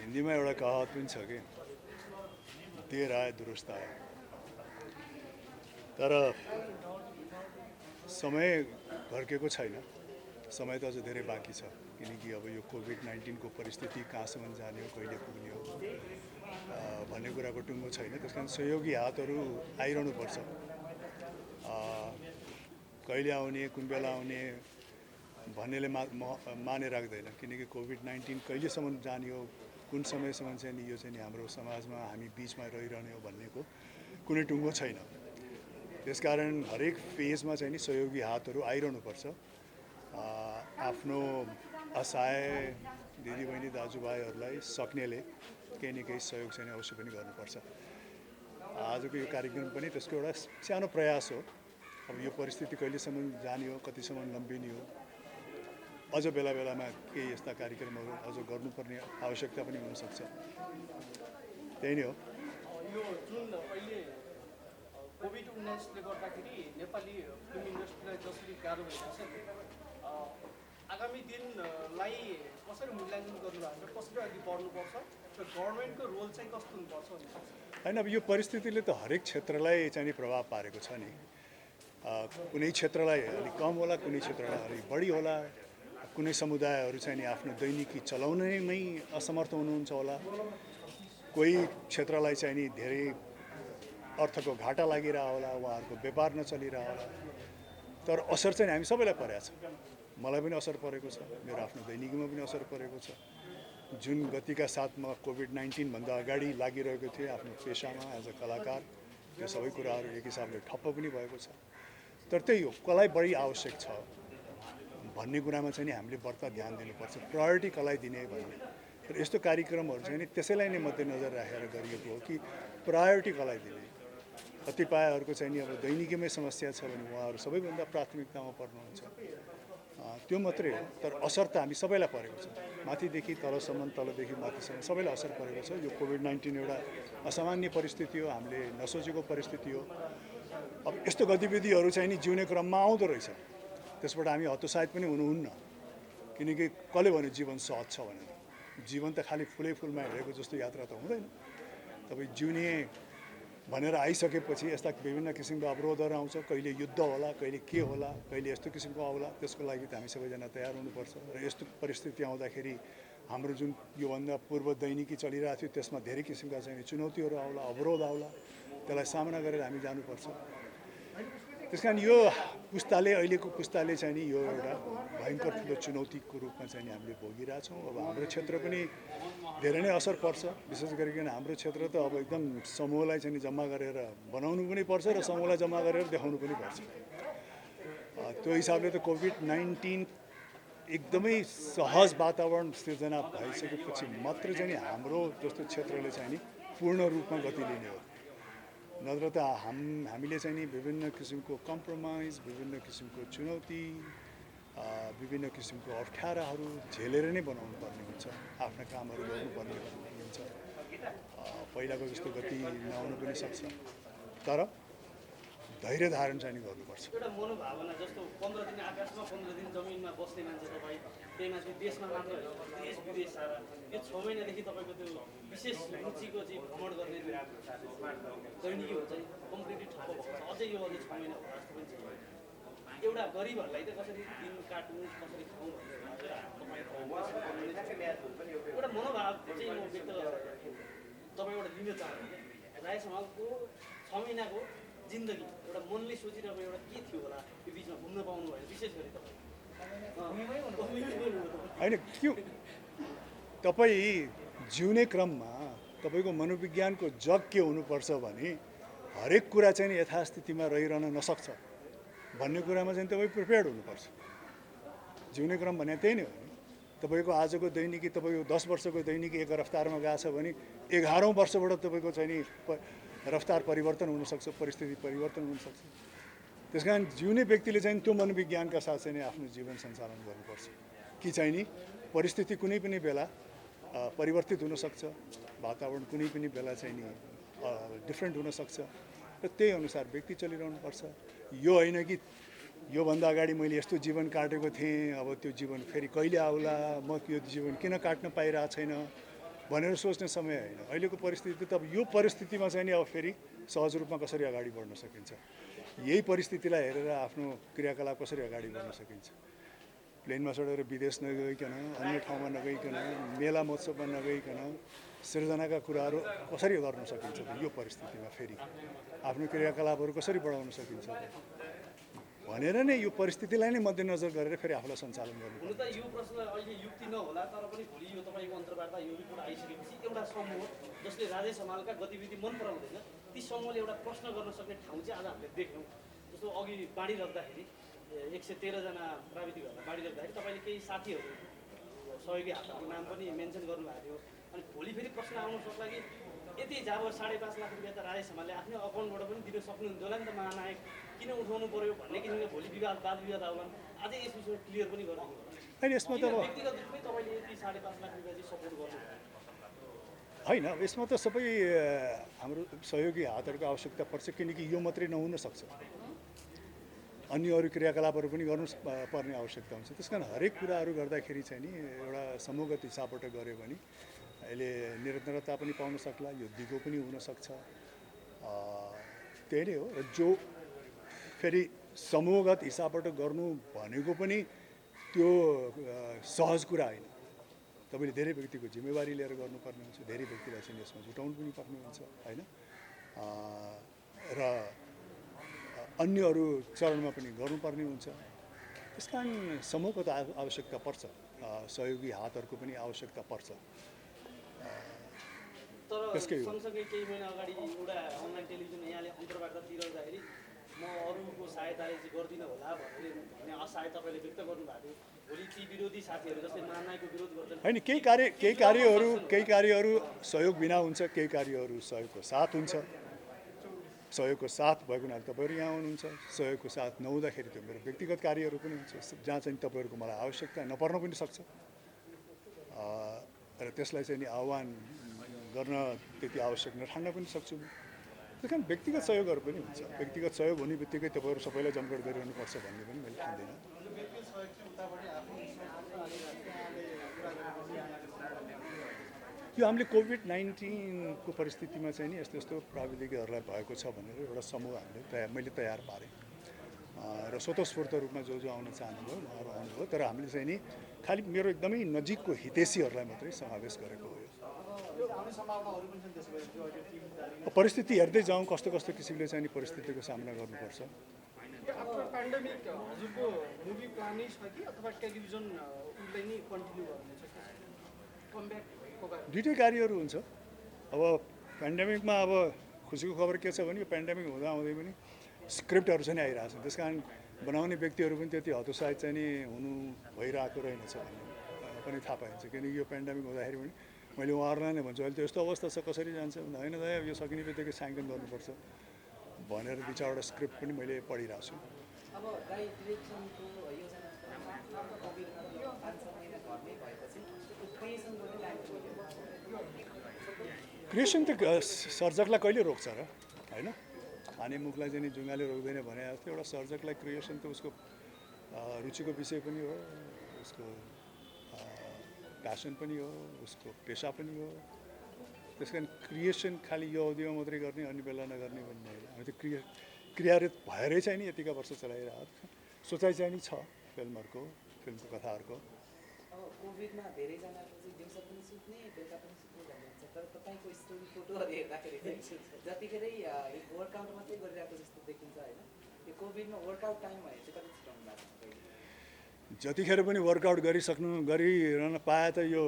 हिन्दीमा एउटा कहावत पनि छ कि देर आए दुरुस्त आए। तर समय घर्केको छैन, समय त अझ धेरै बाँकी छ। किनकि अब यो कोभिड-19 को परिस्थिति कहाँसम्म जाने हो, कहिले पुग्ने हो भन्ने कुराको टुङ्गो छैन। त्यसकारण सहयोगी हातहरू आइरहनुपर्छ। कहिले आउने, कुन बेला आउने भन्नेले माने राख्दैन। किनकि कोभिड-19 कहिलेसम्म जाने हो, कुन समयसम्म चाहिँ यो चाहिँ हाम्रो समाजमा हामी बिचमा रहिरहने हो भन्नेको कुनै टुङ्गो छैन। त्यसकारण हरेक फेजमा चाहिँ नि सहयोगी हातहरू आइरहनुपर्छ। आफ्नो असहाय दिदीबहिनी दाजुभाइहरूलाई सक्नेले केही न केही सहयोग चाहिँ अवश्य पनि गर्नुपर्छ। आजको यो कार्यक्रम पनि त्यसको एउटा सानो प्रयास हो। अब यो परिस्थिति कहिलेसम्म जाने हो, कतिसम्म लम्बिने हो, अझ बेला बेलामा केही यस्ता कार्यक्रमहरू अझ गर्नुपर्ने आवश्यकता पनि हुनसक्छ। त्यही नै हो। यो जुन अहिले कोभिड-19ले गर्दाखेरि नेपाली फिल्म इन्डस्ट्रीलाई जसरी गाह्रो भइरहेको छ, आगामी दिनलाई कसरी मूल्याङ्कन गर्नुभएको छ, कसरी अघि बढ्नुपर्छ र गभर्मेन्टको रोल चाहिँ कस्तो हुनुपर्छ भन्ने सक्छ? होइन, अब यो परिस्थितिले त हरेक क्षेत्रलाई चाहिँ नि प्रभाव पारेको छ नि। कुनै क्षेत्रलाई अलिक कम होला, कुनै क्षेत्रलाई अलिक बढी होला। कुनै समुदायहरू चाहिँ नि आफ्नो दैनिकी चलाउनैमै असमर्थ हुनुहुन्छ होला। कोही क्षेत्रलाई चाहिँ नि धेरै अर्थको घाटा लागिरह होला, उहाँहरूको व्यापार नचलिरह होला। तर असर चाहिँ हामी सबैलाई परेको छ। मलाई पनि असर परेको छ, मेरो आफ्नो दैनिकीमा पनि असर परेको छ। जुन गतिका साथ म कोभिड-19 भन्दा अगाडि लागिरहेको थिएँ आफ्नो पेसामा एज अ कलाकार, त्यो सबै कुराहरू एक हिसाबले ठप्प पनि भएको छ। तर त्यही हो, कसलाई बढी आवश्यक छ भन्ने कुरामा चाहिँ नि हामीले बढ्ता ध्यान दिनुपर्छ। प्रायोरिटी कसलाई दिने भन्ने। र यस्तो कार्यक्रमहरू चाहिँ नि त्यसैलाई नै मध्यनजर राखेर गरिएको हो कि प्रायोरिटी कसलाई दिने। कतिपयहरूको चाहिँ नि अब दैनिकीमै समस्या छ भने उहाँहरू सबैभन्दा प्राथमिकतामा पर्नुहुन्छ। त्यो मात्रै हो। तर असर त हामी सबैलाई परेको छ, माथिदेखि तलसम्म, तलदेखि माथिसम्म सबैलाई असर परेको छ। यो कोभिड-19 एउटा असामान्य परिस्थिति हो, हामीले नसोचेको परिस्थिति हो। अब यस्तो गतिविधिहरू चाहिँ नि जिउने क्रममा आउँदो रहेछ। त्यसबाट हामी हतोत्साहित पनि हुनुहुन्न। किनकि कसले भन्यो जीवन सहज छ भनेर? जीवन त खालि फुलै फुलमा हिँडेको जस्तो यात्रा त हुँदैन। तपाईँ जिउने भनेर आइसकेपछि यस्ता विभिन्न किसिमको अवरोधहरू आउँछ। कहिले युद्ध होला, कहिले के होला, कहिले यस्तो किसिमको आउला। त्यसको लागि त हामी सबैजना तयार हुनुपर्छ। र यस्तो परिस्थिति आउँदाखेरि हाम्रो जुन योभन्दा पूर्व दैनिकी चलिरहेको थियो त्यसमा धेरै किसिमका चाहिँ चुनौतीहरू आउला, अवरोध आउला। त्यसलाई सामना गरेर हामी जानुपर्छ। त्यसकारण यो पुस्ताले, अहिलेको पुस्ताले चाहिँ नि यो एउटा भयङ्कर ठुलो चुनौतीको रूपमा चाहिँ नि हामीले भोगिरहेछौँ। अब हाम्रो क्षेत्र पनि धेरै नै असर पर्छ। विशेष गरिकन हाम्रो क्षेत्र त अब एकदम समूहलाई चाहिँ नि जम्मा गरेर बनाउनु पनि पर्छ र समूहलाई जम्मा गरेर देखाउनु पनि पर्छ। त्यो हिसाबले त कोभिड-19 एकदमै सहज वातावरण सिर्जना भइसकेपछि मात्र चाहिँ नि हाम्रो जस्तो क्षेत्रले चाहिँ नि पूर्ण रूपमा गति लिने हो। नत्र त हामीले चाहिँ नि विभिन्न किसिमको कम्प्रोमाइज, विभिन्न किसिमको चुनौती, विभिन्न किसिमको अप्ठ्याराहरू झेलेर नै बनाउनु पर्ने हुन्छ। आफ्ना कामहरू गर्नुपर्ने हुन्छ। पहिलाको जस्तो गति नआउनु पनि सक्छ। तर धैर्य धारण चाहिँ नि गर्नुपर्छ। एउटा मनोभावना जस्तो 15 दिन आकाशमा 15 दिन जमिनमा बस्ने मान्छे तपाईँ, त्यही मान्छे देशमा मात्र होइन, देश विदेश सारा यो 6 महिनादेखि तपाईँको त्यो विशेष रुचिको चाहिँ भ्रमण गर्ने दैनिकी हुन्छ कम्प्लिटली ठप्प भएको छ। अझै यो अझै 6 महिना जस्तो पनि छ। एउटा गरिबहरूलाई त कसरी दिन काट्नु, कसरी खाउँ भन्ने एउटा मनोभाव चाहिँ म व्यक्त तपाईँबाट लिन चाहन्छु। राय समाजको 6 महिनाको जिन्दगी एउटा मनले सोचिरहेको एउटा के थियो होला, यो बिचमा घुम्न पाउनु भयो विशेष गरी तपाईँ होइन, के तपाईँ जिउने क्रममा तपाईँको मनोविज्ञानको जग के हुनुपर्छ भने हरेक कुरा चाहिँ नि यथास्थितिमा रहिरहन नसक्छ भन्ने कुरामा चाहिँ तपाईँ प्रिपेयर्ड हुनुपर्छ। जिउने क्रम भने त्यही नै हो नि। तपाईँको आजको दैनिकी, तपाईँको 10 वर्षको दैनिकी एक रफ्तारमा गएको छ भने 11औँ वर्षबाट तपाईँको चाहिँ नि रफ्तार परिवर्तन हुनसक्छ, परिस्थिति परिवर्तन हुनसक्छ। त्यस कारण जिउने व्यक्तिले चाहिँ त्यो मनोविज्ञानका साथ चाहिँ नि आफ्नो जीवन सञ्चालन गर्नुपर्छ कि चाहिँ नि परिस्थिति कुनै पनि बेला परिवर्तित हुनसक्छ, वातावरण कुनै पनि बेला चाहिँ नि डिफ्रेन्ट हुनसक्छ र त्यही अनुसार व्यक्ति चलिरहनुपर्छ। यो होइन कि योभन्दा अगाडि मैले यस्तो जीवन काटेको थिएँ, अब त्यो जीवन फेरि कहिले आउला, म यो जीवन किन काट्न पाइरहेको छैन भनेर सोच्ने समय होइन। अहिलेको परिस्थिति त अब यो परिस्थितिमा चाहिँ नि अब फेरि सहज रूपमा कसरी अगाडि बढ्न सकिन्छ, यही परिस्थितिलाई हेरेर आफ्नो क्रियाकलाप कसरी अगाडि बढ्न सकिन्छ। प्लेनमा चढेर विदेश नगइकन, अन्य ठाउँमा नगइकन, मेला महोत्सवमा नगइकन सृजनाका कुराहरू कसरी गर्न सकिन्छ त यो परिस्थितिमा फेरि आफ्नो क्रियाकलापहरू कसरी बढाउन सकिन्छ भनेर नै यो परिस्थितिलाई नै मध्यनजर गरेर फेरि आफूलाई सञ्चालन गर्नु। हुन त यो प्रश्नलाई अहिले युक्ति नहोला, तर पनि भोलि यो तपाईँको अन्तर्वार्ता यो रिपोर्ट आइसकेपछि एउटा समूह जसले राजेश हमालका गतिविधि मन पराउँदैन ती समूहले एउटा प्रश्न गर्न सक्ने ठाउँ चाहिँ आज हामीले देख्यौँ। जस्तो अघि बाँडी राख्दाखेरि 113जना प्राविधिकहरूलाई बाँडी राख्दाखेरि तपाईँले केही साथीहरू सहयोगी हातहरूको नाम पनि मेन्सन गर्नुभएको थियो। अनि भोलि फेरि प्रश्न आउन सक्ला कि यति जब 5.5 लाख रुपियाँ त राजेश हमालले आफ्नो अकाउन्टबाट पनि दिन सक्नुहुन्थ्यो होला नि त, महानायक किन उठाउनु पर्यो भन्ने किसिमले भोलि वाद विवाद आउला। अझै यस विषयमा क्लियर पनि गरिदिनु होइन। यसमा त व्यक्तिगत रूपमै तपाईँले यति 5.5 लाख रुपियाँ चाहिँ सपोर्ट गर्नु होइन, यसमा त सबै हाम्रो सहयोगी हातहरूको आवश्यकता पर्छ, किनकि यो मात्रै नहुन सक्छ, अन्य अरू क्रियाकलापहरू पनि गर्नु पर्ने आवश्यकता हुन्छ। त्यस कारण हरेक कुराहरू गर्दाखेरि चाहिँ नि एउटा समूहगत हिसाबबाट गऱ्यो भने अहिले निरन्तरता पनि पाउन सक्ला, यो दिगो पनि हुनसक्छ। त्यही नै हो। र जो फेरि समूहगत हिसाबबाट गर्नु भनेको पनि त्यो सहज कुरा होइन। तपाईँले धेरै व्यक्तिको जिम्मेवारी लिएर गर्नुपर्ने हुन्छ, धेरै व्यक्तिलाई चाहिँ यसमा जुटाउनु पनि पर्ने हुन्छ होइन। र अन्य अरू चरणमा पनि गर्नुपर्ने हुन्छ। त्यस कारण समूहको त आवश्यकता पर्छ, सहयोगी हातहरूको पनि आवश्यकता पर्छ। तर सँगसँगै केही महिना अगाडि एउटा अनलाइन टेलिभिजन यहाँले अन्तर्वार्ता दिइरहँदाखेरि म अरूको सहायताले चाहिँ गर्दिनँ होला भन्ने असहाय तपाईँले व्यक्त गर्नुभएको थियो। भोलि ती विरोधी साथीहरू जस्तै महानायकको विरोध गर्छन् होइन, केही कार्यहरू सहयोग बिना हुन्छ, केही कार्यहरू सहयोगको साथ हुन्छ। सहयोगको साथ भएको हुनाले तपाईँहरू यहाँ हुनुहुन्छ, सहयोगको साथ नहुँदाखेरि त्यो मेरो व्यक्तिगत कार्यहरू पनि हुन्छ जहाँ चाहिँ तपाईँहरूको मलाई आवश्यकता नपर्न पनि सक्छ। र त्यसलाई चाहिँ नि आह्वान गर्न त्यति आवश्यक नठान्न पनि सक्छु। त्यस कारण व्यक्तिगत सहयोगहरू पनि हुन्छ। व्यक्तिगत सहयोग हुने बित्तिकै तपाईँहरू सबैलाई जमघट गरिरहनुपर्छ भन्ने पनि मैले ठान्दिनँ। यो हामीले कोभिड-19 को परिस्थितिमा चाहिँ नि यस्तो यस्तो प्राविधिकहरूलाई भएको छ भनेर एउटा समूह मैले तयार पारेँ र स्वतस्फूर्त रूपमा जो आउन चाहनुभयो उहाँहरू आउनुभयो। तर हामीले चाहिँ नि खालि मेरो एकदमै नजिकको हितैषीहरूलाई मात्रै समावेश गरेको हो। परिस्थिति हेर्दै जाउँ कस्तो कस्तो किसिमले चाहिँ नि परिस्थितिको सामना गर्नुपर्छ। दुइटै कार्यहरू हुन्छ। अब पेन्डेमिकमा अब खुसीको खबर के छ भने यो पेन्डेमिक हुँदाहुँदै पनि स्क्रिप्टहरू चाहिँ आइरहेको छ। त्यस कारण बनाउने व्यक्तिहरू पनि त्यति हतोत्साहित चाहिँ नि हुनु भइरहेको रहेनछ भन्ने पनि थाहा पाइन्छ। किनकि यो पेन्डेमिक हुँदाखेरि पनि मैले उहाँहरूलाई नै भन्छु अहिले त यस्तो अवस्था छ कसरी जान्छ भन्दा होइन दाइ यो सकिने बित्तिकै साङ्कन गर्नुपर्छ भनेर 2-4वटा स्क्रिप्ट पनि मैले पढिरहेको छु। क्रिएसन त सर्जकलाई कहिले रोक्छ र होइन। खाने मुखलाई चाहिँ नि जुङ्गाले रोक्दैन भने जस्तो एउटा सर्जकलाई क्रिएसन त उसको रुचिको विषय पनि हो, उसको प्यासन पनि हो, उसको पेसा पनि हो। त्यस कारण क्रिएसन खालि यो अवधिमा मात्रै गर्ने अन्य बेला नगर्ने भन्ने होइन। हामी त क्रियारत भएरै चाहिँ नि यतिका वर्ष चलाइरहेको सोचाइ चाहिँ नि छ फिल्मको कथाहरूको। कोभिडमा धेरैजनाको चाहिँ दिउँसो पनि सुत्ने बेलुका पनि सुत्ने भन्नुहुन्छ, तर तपाईँको स्टोरी फोटोहरू हेर्दाखेरि चाहिँ जतिखेरै वर्कआउट मात्रै गरिरहेको जस्तो देखिन्छ होइन। यो कोभिडमा वर्कआउट टाइम भयो चाहिँ कति छिटाउनु भएको छ? जतिखेर पनि वर्कआउट गरिरहन पाए त यो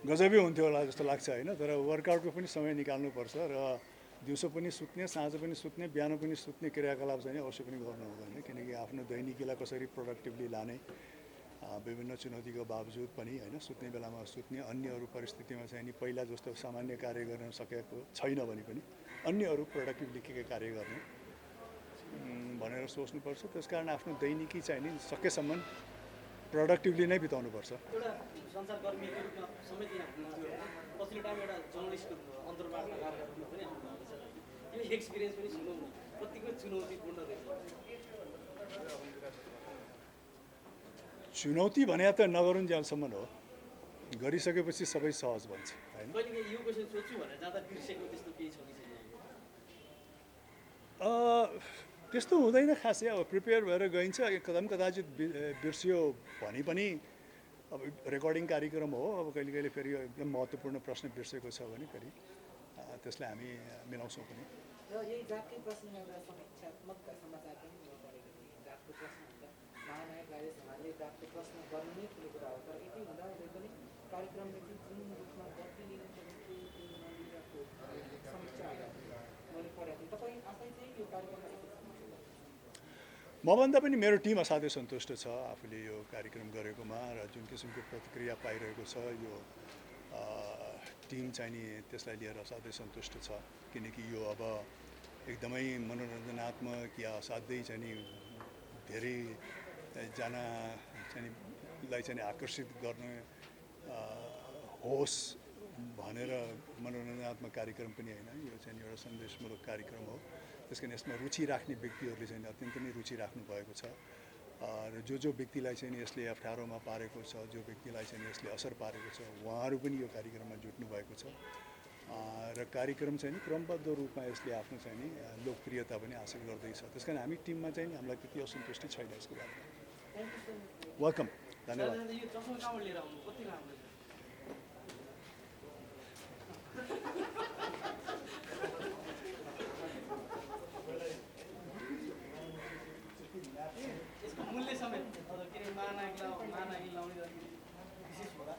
गजबै हुन्थ्यो होला जस्तो लाग्छ होइन। तर वर्कआउटको पनि समय निकाल्नुपर्छ र दिउँसो पनि सुत्ने, साँझ पनि सुत्ने, बिहान पनि सुत्ने क्रियाकलाप चाहिँ अवश्य पनि गर्नु हुँदैन। किनकि आफ्नो दैनिकीलाई कसरी प्रोडक्टिभली लाने, विभिन्न चुनौतीको बावजुद पनि होइन सुत्ने बेलामा सुत्ने, अन्य अरू परिस्थितिमा चाहिँ नि पहिला जस्तो सामान्य कार्य गर्न सकेको छैन भने पनि अन्य अरू प्रोडक्टिभली के कार्य गर्ने भनेर सोच्नुपर्छ। त्यस कारण आफ्नो दैनिकी चाहिँ नि सकेसम्म प्रोडक्टिभली नै बिताउनुपर्छ। एउटा सञ्चारकर्मीको रूपमा समेत यहाँ हुनुहुन्थ्यो, पछिल्लो टाइम एउटा जर्नलिस्टको अन्तर्वार्ताकारका रूपमा पनि आउनुभएको छ। यो एक्सपिरियन्स पनि सुनौँ न, कतिको चुनौतीपूर्ण रहेछ? चुनौती भने त नगरुन्जेलसम्म हो, गरिसकेपछि सबै सहज बन्छ होइन। कहिलेकाहीँ यो क्वेसन सोध्छु भनेर जाँदा बिर्सेको त्यस्तो केही छ कि छैन? त्यस्तो हुँदैन खासै, अब प्रिपेयर भएर गइन्छ, कदम कदाचित बिर्सियो भने पनि अब रेकर्डिङ कार्यक्रम हो, अब कहिले कहिले फेरि एकदम महत्त्वपूर्ण प्रश्न बिर्सेको छ भने फेरि त्यसलाई हामी मिलाउँछौँ पनि। र यही जातकै प्रश्नमा एउटा समीक्षात्मक समाचार पनि मैले पढेको थिएँ। जातको प्रश्न हुँदा महानायक राजेश हमालले जातको प्रश्न गर्नु नै ठुलो कुरा हो, तर यति हुँदाहुँदै पनि कार्यक्रमले चाहिँ जुन रूपमा गति लिनु पर्ने त्यो नलिरहेको समीक्षा मैले पढेको थिएँ। तपाईँ आफै चाहिँ यो कार्यक्रममा मभन्दा पनि मेरो टिम असाध्यै सन्तुष्ट छ आफूले यो कार्यक्रम गरेकोमा, र जुन किसिमको प्रतिक्रिया पाइरहेको छ यो टिम चाहिँ नि त्यसलाई लिएर असाध्यै सन्तुष्ट छ, किनकि यो अब एकदमै मनोरञ्जनात्मक या असाध्यै चाहिँ नि धेरैजना चाहिँ लाई चाहिँ आकर्षित गर्ने होस् भनेर मनोरञ्जनात्मक कार्यक्रम पनि होइन, यो चाहिँ एउटा सन्देशमूलक कार्यक्रम हो। त्यस कारण यसमा रुचि राख्ने व्यक्तिहरूले चाहिँ अत्यन्त नै रुचि राख्नु भएको छ, र जो व्यक्तिलाई चाहिँ यसले अप्ठ्यारोमा पारेको छ, जो व्यक्तिलाई चाहिँ यसले असर पारेको छ, उहाँहरू पनि यो कार्यक्रममा जुट्नु भएको छ, र कार्यक्रम चाहिँ क्रमबद्ध रूपमा यसले आफ्नो चाहिँ नि लोकप्रियता पनि हासिल गर्दैछ। त्यस कारण हामी टिममा चाहिँ हामीलाई त्यति असन्तुष्टि छैन यसको बारेमा। वेलकम, धन्यवाद। यो चस्मा कहाँबाट लिएर आउनु, कति राम्रो छ? यसको मूल्य समेत के अरे महानायक लाउने विशेष होला।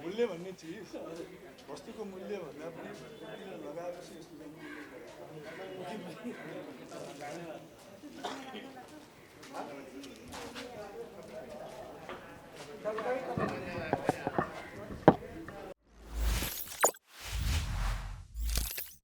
मूल्य भन्ने चिज वस्तुको मूल्य भन्दा पनि लगाएपछि यस्तो